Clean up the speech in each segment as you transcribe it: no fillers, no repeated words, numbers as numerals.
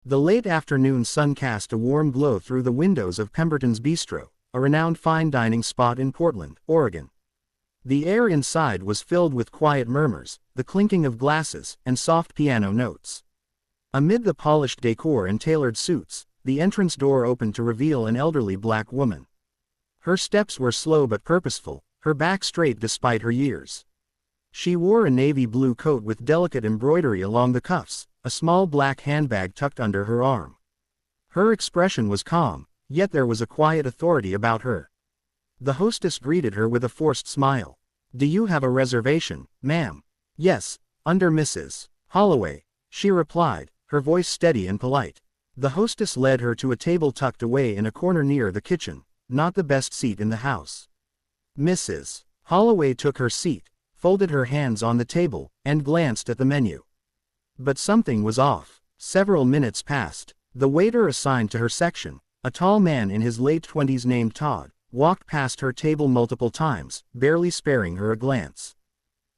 The late afternoon sun cast a warm glow through the windows of Pemberton's Bistro, a renowned fine dining spot in Portland, Oregon. The air inside was filled with quiet murmurs, the clinking of glasses, and soft piano notes. Amid the polished decor and tailored suits, the entrance door opened to reveal an elderly black woman. Her steps were slow but purposeful, her back straight despite her years. She wore a navy blue coat with delicate embroidery along the cuffs, a small black handbag tucked under her arm. Her expression was calm, yet there was a quiet authority about her. The hostess greeted her with a forced smile. "Do you have a reservation, ma'am?" "Yes, under Mrs. Holloway," she replied, her voice steady and polite. The hostess led her to a table tucked away in a corner near the kitchen, not the best seat in the house. Mrs. Holloway took her seat, folded her hands on the table, and glanced at the menu. But something was off. Several minutes passed. The waiter assigned to her section, a tall man in his late 20s named Todd, walked past her table multiple times, barely sparing her a glance.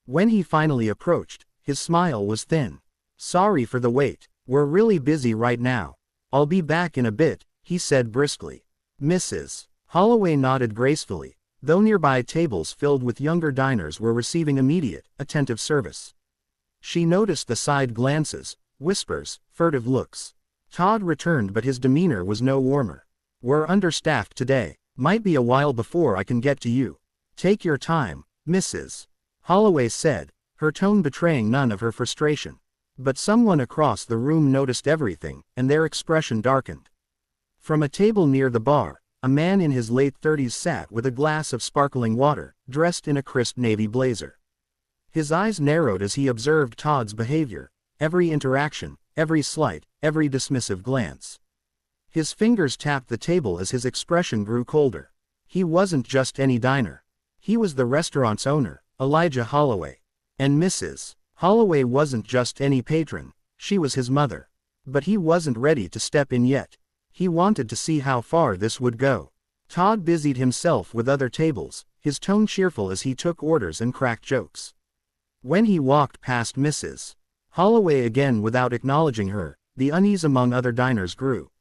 When he finally approached, his smile was thin. "Sorry for the wait, we're really busy right now. I'll be back in a bit," he said briskly. Mrs. Holloway nodded gracefully, though nearby tables filled with younger diners were receiving immediate, attentive service. She noticed the side glances, whispers, furtive looks. Todd returned, but his demeanor was no warmer. "We're understaffed today. Might be a while before I can get to you." "Take your time, Mrs. Holloway said, her tone betraying none of her frustration. But someone across the room noticed everything, and their expression darkened. From a table near the bar, a man in his late 30s sat with a glass of sparkling water, dressed in a crisp navy blazer. His eyes narrowed as he observed Todd's behavior, every interaction, every slight, every dismissive glance. His fingers tapped the table as his expression grew colder. He wasn't just any diner. He was the restaurant's owner, Elijah Holloway. And Mrs. Holloway wasn't just any patron, she was his mother. But he wasn't ready to step in yet. He wanted to see how far this would go. Todd busied himself with other tables, his tone cheerful as he took orders and cracked jokes. When he walked past Mrs. Holloway again without acknowledging her, the unease among other diners grew.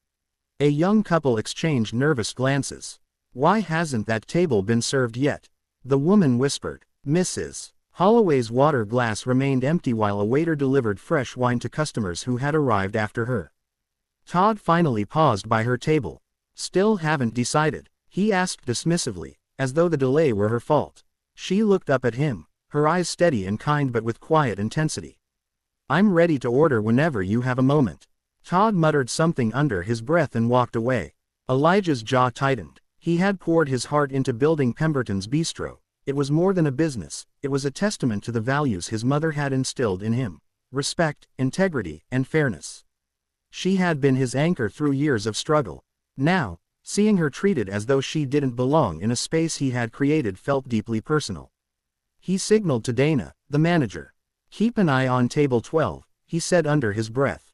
A young couple exchanged nervous glances. "Why hasn't that table been served yet?" the woman whispered. Mrs. Holloway's water glass remained empty while a waiter delivered fresh wine to customers who had arrived after her. Todd finally paused by her table. "Still haven't decided?" he asked dismissively, as though the delay were her fault. She looked up at him, her eyes steady and kind but with quiet intensity. "I'm ready to order whenever you have a moment." Todd muttered something under his breath and walked away. Elijah's jaw tightened. He had poured his heart into building Pemberton's Bistro. It was more than a business, it was a testament to the values his mother had instilled in him: respect, integrity, and fairness. She had been his anchor through years of struggle. Now, seeing her treated as though she didn't belong in a space he had created felt deeply personal. He signaled to Dana, the manager. "Keep an eye on table 12, he said under his breath.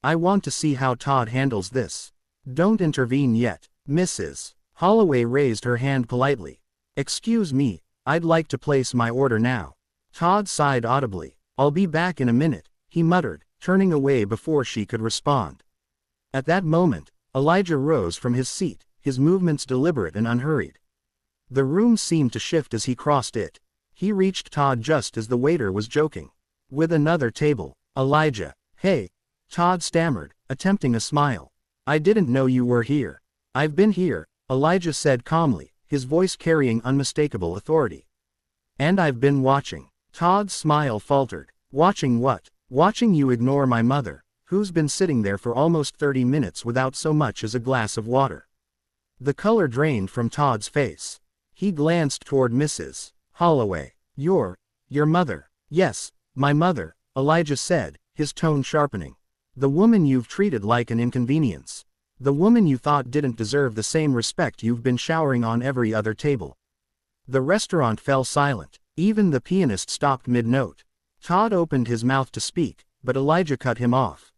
"I want to see how Todd handles this. Don't intervene yet." Mrs. Holloway raised her hand politely. "Excuse me, I'd like to place my order now." Todd sighed audibly. "I'll be back in a minute," he muttered, turning away before she could respond. At that moment, Elijah rose from his seat, his movements deliberate and unhurried. The room seemed to shift as he crossed it. He reached Todd just as the waiter was joking with another table. "Elijah." "Hey," Todd stammered, attempting a smile. "I didn't know you were here." "I've been here," Elijah said calmly, his voice carrying unmistakable authority. "And I've been watching." Todd's smile faltered. "Watching what?" "Watching you ignore my mother, who's been sitting there for almost 30 minutes without so much as a glass of water." The color drained from Todd's face. He glanced toward Mrs. Holloway. Your mother." "Yes, my mother," Elijah said, his tone sharpening. "The woman you've treated like an inconvenience. The woman you thought didn't deserve the same respect you've been showering on every other table." The restaurant fell silent. Even the pianist stopped mid-note. Todd opened his mouth to speak, but Elijah cut him off.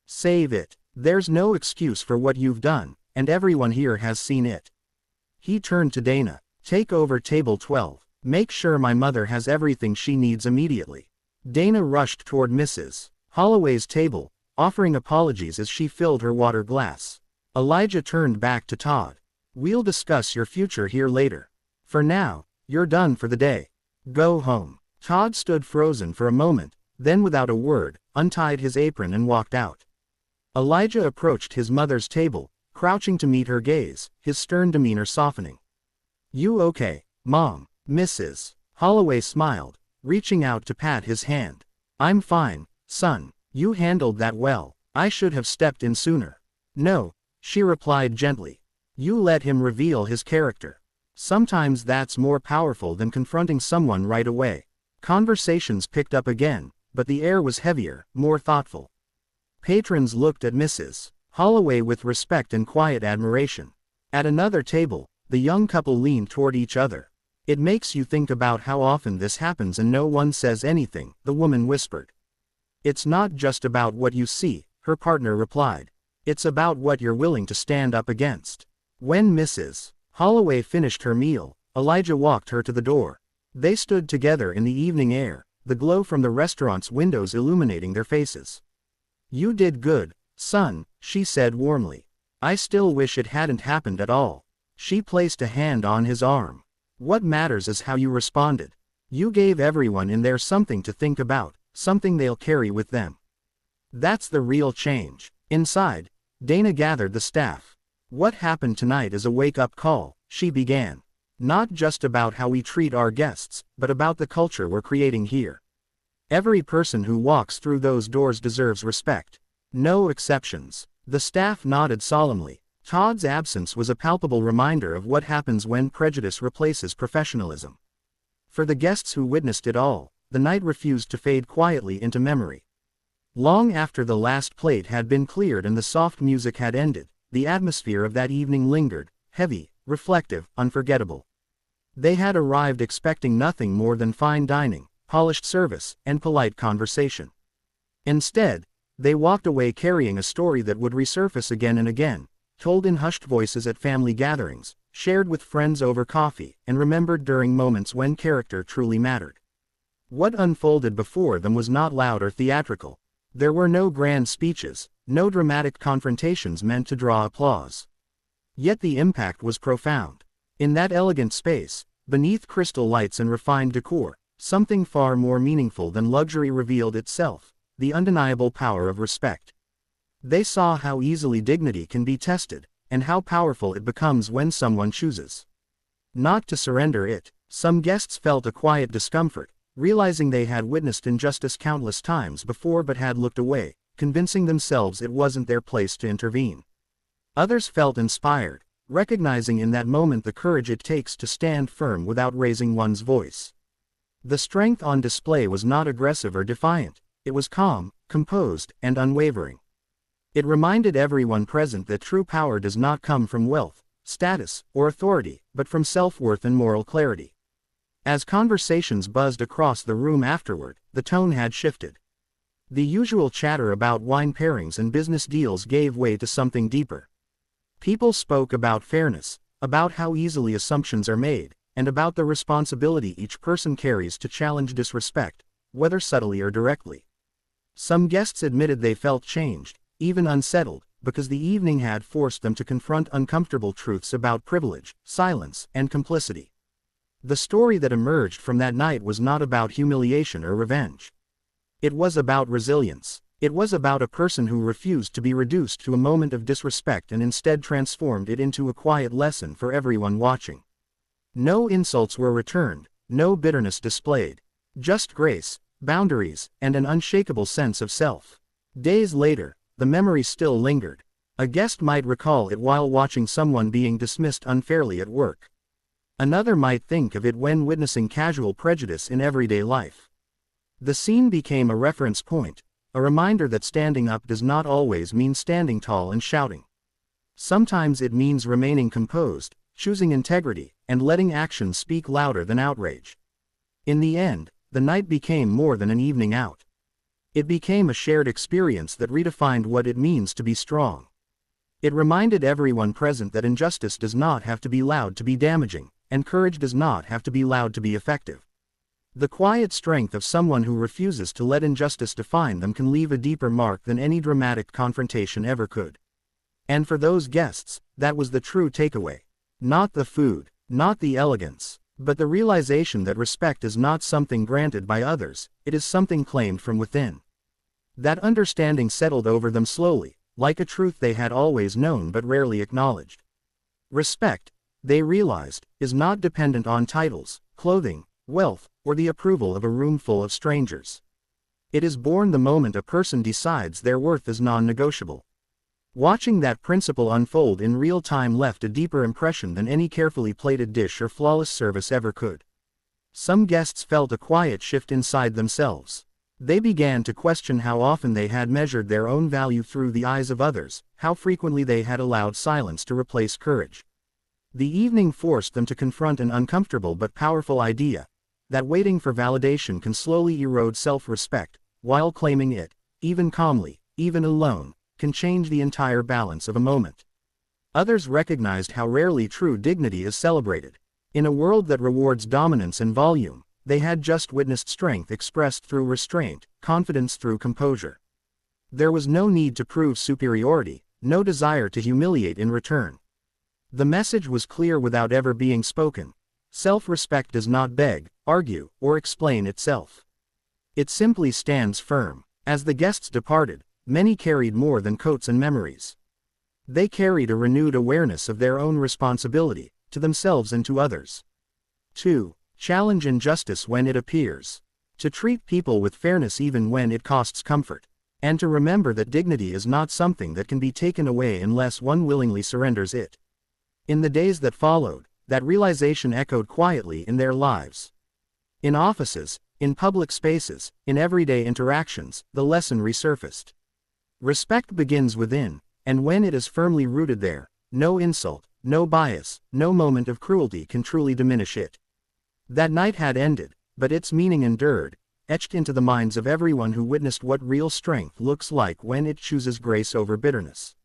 "Save it. There's no excuse for what you've done, and everyone here has seen it." He turned to Dana. "Take over table 12. Make sure my mother has everything she needs immediately." Dana rushed toward Mrs. Holloway's table, offering apologies as she filled her water glass. Elijah turned back to Todd. "We'll discuss your future here later. For now, you're done for the day. Go home." Todd stood frozen for a moment, then without a word, untied his apron and walked out. Elijah approached his mother's table, crouching to meet her gaze, his stern demeanor softening. "You okay, Mom?" Mrs. Holloway smiled, reaching out to pat his hand. "I'm fine, son. You handled that well. I should have stepped in sooner." "No," she replied gently. "You let him reveal his character. Sometimes that's more powerful than confronting someone right away." Conversations picked up again, but the air was heavier, more thoughtful. Patrons looked at Mrs. Holloway with respect and quiet admiration. At another table, the young couple leaned toward each other. "It makes you think about how often this happens and no one says anything," the woman whispered. "It's not just about what you see," her partner replied. "It's about what you're willing to stand up against." When Mrs. Holloway finished her meal, Elijah walked her to the door. They stood together in the evening air, the glow from the restaurant's windows illuminating their faces. "You did good, son," she said warmly. "I still wish it hadn't happened at all." She placed a hand on his arm. "What matters is how you responded. You gave everyone in there something to think about, something they'll carry with them. That's the real change." Inside, Dana gathered the staff. "What happened tonight is a wake-up call," she began. "Not just about how we treat our guests, but about the culture we're creating here. Every person who walks through those doors deserves respect. No exceptions." The staff nodded solemnly. Todd's absence was a palpable reminder of what happens when prejudice replaces professionalism. For the guests who witnessed it all, the night refused to fade quietly into memory. Long after the last plate had been cleared and the soft music had ended, the atmosphere of that evening lingered, heavy, reflective, unforgettable. They had arrived expecting nothing more than fine dining, polished service, and polite conversation. Instead, they walked away carrying a story that would resurface again and again, told in hushed voices at family gatherings, shared with friends over coffee, and remembered during moments when character truly mattered. What unfolded before them was not loud or theatrical. There were no grand speeches, no dramatic confrontations meant to draw applause. Yet the impact was profound. In that elegant space, beneath crystal lights and refined decor, something far more meaningful than luxury revealed itself: the undeniable power of respect. They saw how easily dignity can be tested, and how powerful it becomes when someone chooses not to surrender it. Some guests felt a quiet discomfort, realizing they had witnessed injustice countless times before but had looked away, convincing themselves it wasn't their place to intervene. Others felt inspired, recognizing in that moment the courage it takes to stand firm without raising one's voice. The strength on display was not aggressive or defiant, it was calm, composed, and unwavering. It reminded everyone present that true power does not come from wealth, status, or authority, but from self-worth and moral clarity. As conversations buzzed across the room afterward, the tone had shifted. The usual chatter about wine pairings and business deals gave way to something deeper. People spoke about fairness, about how easily assumptions are made, and about the responsibility each person carries to challenge disrespect, whether subtly or directly. Some guests admitted they felt changed, even unsettled, because the evening had forced them to confront uncomfortable truths about privilege, silence, and complicity. The story that emerged from that night was not about humiliation or revenge. It was about resilience. It was about a person who refused to be reduced to a moment of disrespect and instead transformed it into a quiet lesson for everyone watching. No insults were returned, no bitterness displayed. Just grace, boundaries, and an unshakable sense of self. Days later, the memory still lingered. A guest might recall it while watching someone being dismissed unfairly at work. Another might think of it when witnessing casual prejudice in everyday life. The scene became a reference point, a reminder that standing up does not always mean standing tall and shouting. Sometimes it means remaining composed, choosing integrity, and letting actions speak louder than outrage. In the end, the night became more than an evening out. It became a shared experience that redefined what it means to be strong. It reminded everyone present that injustice does not have to be loud to be damaging, and courage does not have to be loud to be effective. The quiet strength of someone who refuses to let injustice define them can leave a deeper mark than any dramatic confrontation ever could. And for those guests, that was the true takeaway. Not the food, not the elegance, but the realization that respect is not something granted by others, it is something claimed from within. That understanding settled over them slowly, like a truth they had always known but rarely acknowledged. Respect, they realized, is not dependent on titles, clothing, wealth, or the approval of a room full of strangers. It is born the moment a person decides their worth is non-negotiable. Watching that principle unfold in real time left a deeper impression than any carefully plated dish or flawless service ever could. Some guests felt a quiet shift inside themselves. They began to question how often they had measured their own value through the eyes of others, how frequently they had allowed silence to replace courage. The evening forced them to confront an uncomfortable but powerful idea, that waiting for validation can slowly erode self-respect, while claiming it, even calmly, even alone, can change the entire balance of a moment. Others recognized how rarely true dignity is celebrated. In a world that rewards dominance and volume, they had just witnessed strength expressed through restraint, confidence through composure. There was no need to prove superiority, no desire to humiliate in return. The message was clear without ever being spoken. Self-respect does not beg, argue, or explain itself. It simply stands firm. As the guests departed, many carried more than coats and memories. They carried a renewed awareness of their own responsibility, to themselves and to others. 2. Challenge injustice when it appears. To treat people with fairness even when it costs comfort. And to remember that dignity is not something that can be taken away unless one willingly surrenders it. In the days that followed, that realization echoed quietly in their lives. In offices, in public spaces, in everyday interactions, the lesson resurfaced. Respect begins within, and when it is firmly rooted there, no insult, no bias, no moment of cruelty can truly diminish it. That night had ended, but its meaning endured, etched into the minds of everyone who witnessed what real strength looks like when it chooses grace over bitterness.